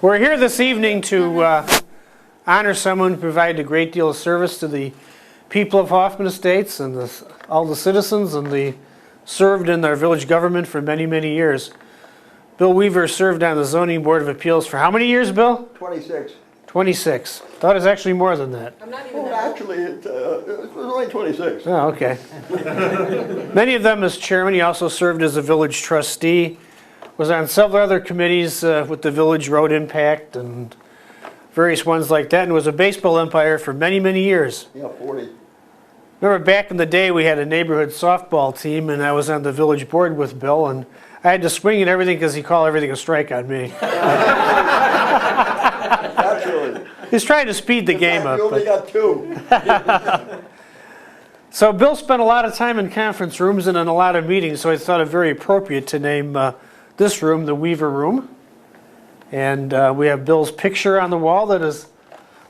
We're here this evening to honor someone who provided a great deal of service to the people of Hoffman Estates and all the citizens, and served in our village government for many, many years. Bill Weaver served on the Zoning Board of Appeals for how many years, Bill? 26. 26. Thought it was actually more than that. I'm not even Actually, it was only 26. Oh, okay. Many of them as chairman. He also served as a village trustee. Was on several other committees with the village road impact and various ones like that, and was a baseball umpire for many, many years. Yeah, 40. Remember back in the day we had a neighborhood softball team, and I was on the village board with Bill, and I had to swing and everything because he called everything a strike on me. Naturally. He's trying to speed the game up. You only got 2. So Bill spent a lot of time in conference rooms and in a lot of meetings, so I thought it very appropriate to name this room the Weaver Room. And we have Bill's picture on the wall that his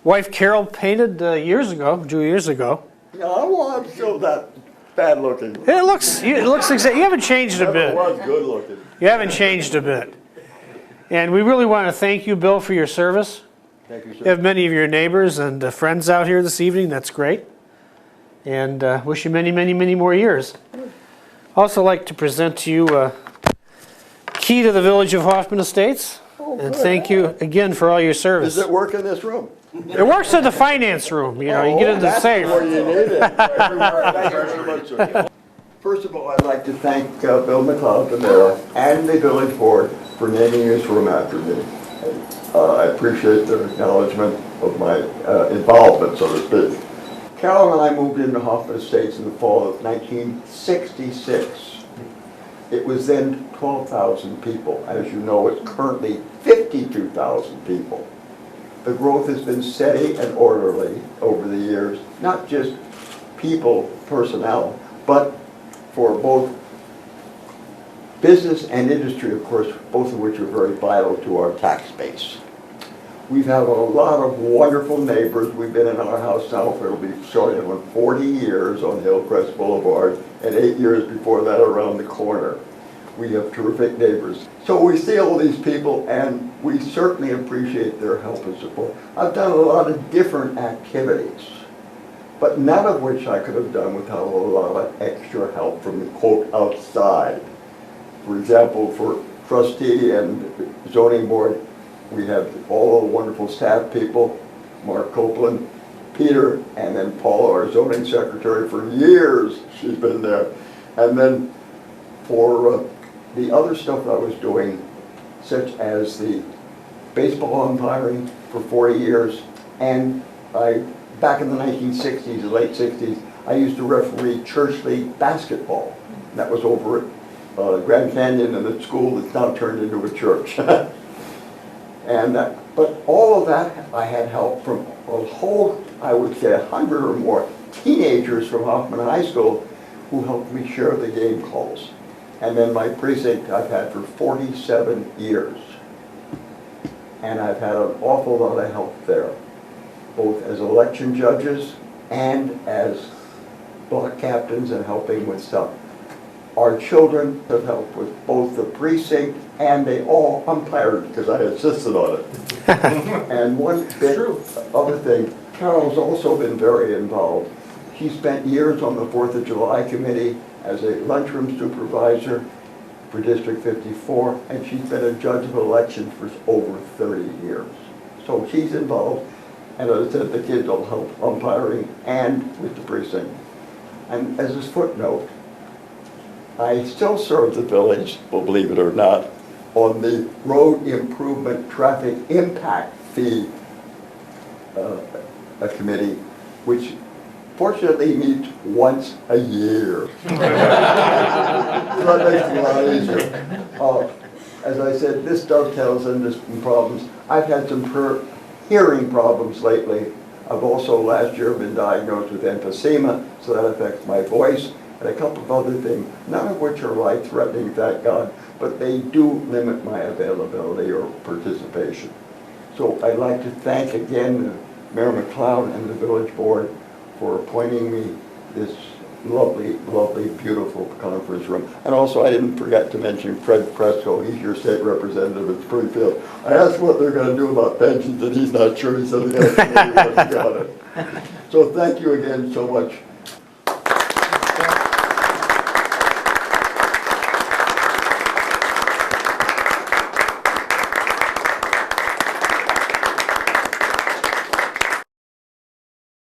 wife Carol painted years ago. Yeah, I'm still that bad looking. It looks exactly. You haven't changed a bit. It was good looking. You haven't changed a bit. And we really want to thank you, Bill, for your service. Thank you, sir. You have many of your neighbors and friends out here this evening. That's great. And wish you many, many, many more years. Also like to present to you key to the village of Hoffman Estates. Oh, and good. thank you again for all your service. Does it work in this room? It works in the finance room. You know, you get in the that's safe. where you need it. Thank you very much, sir. First of all, I'd like to thank Bill McLeod, the mayor, and the village board for naming this room after me. I appreciate their acknowledgement of my involvement, so to speak. Carol and I moved into Hoffman Estates in the fall of 1966. It was then 12,000 people. As you know, it's currently 52,000 people. The growth has been steady and orderly over the years, not just people, personnel, but for both business and industry, of course, both of which are very vital to our tax base. We've had a lot of wonderful neighbors. We've been in our house now for, it'll be showing on 40 years on Hillcrest Boulevard, and 8 years before that around the corner. We have terrific neighbors. So we see all these people, and we certainly appreciate their help and support. I've done a lot of different activities, but none of which I could have done without a lot of extra help from the quote outside. For example, for trustee and zoning board, we have all the wonderful staff people, Mark Copeland, Peter, and then Paula, our zoning secretary. For years she's been there. And then for the other stuff I was doing, such as the baseball umpiring for 40 years, and back in the 1960s, the late 60s, I used to referee church league basketball. That was over at Grand Canyon in the school that's now turned into a church. But all of that, I had help from a whole, I would say 100 or more teenagers from Hoffman High School who helped me share the game calls. And then my precinct I've had for 47 years. And I've had an awful lot of help there, both as election judges and as block captains and helping with stuff. Our children have helped with both the precinct, and they all umpired because I insisted on it. And one bit other thing, Carol's also been very involved. She spent years on the 4th of July committee as a lunchroom supervisor for District 54, and she's been a judge of elections for over 30 years. So she's involved, and as I said, the kids will help umpiring and with the precinct. And as a footnote, I still serve the village, believe it or not, on the road improvement traffic impact fee committee, which fortunately meets once a year. So that makes it a lot easier. As I said, this dovetails into some problems. I've had some hearing problems lately. I've also last year been diagnosed with emphysema, so that affects my voice, and a couple of other things, none of which are life-threatening, thank God, but they do limit my availability or participation. So I'd like to thank again Mayor McLeod and the village board for appointing me this lovely, lovely, beautiful conference room. And also, I didn't forget to mention Fred Cresco, he's your state representative at Springfield. I asked what they're going to do about pensions, and he's not sure. He said, yeah, he hasn't got it. So thank you again so much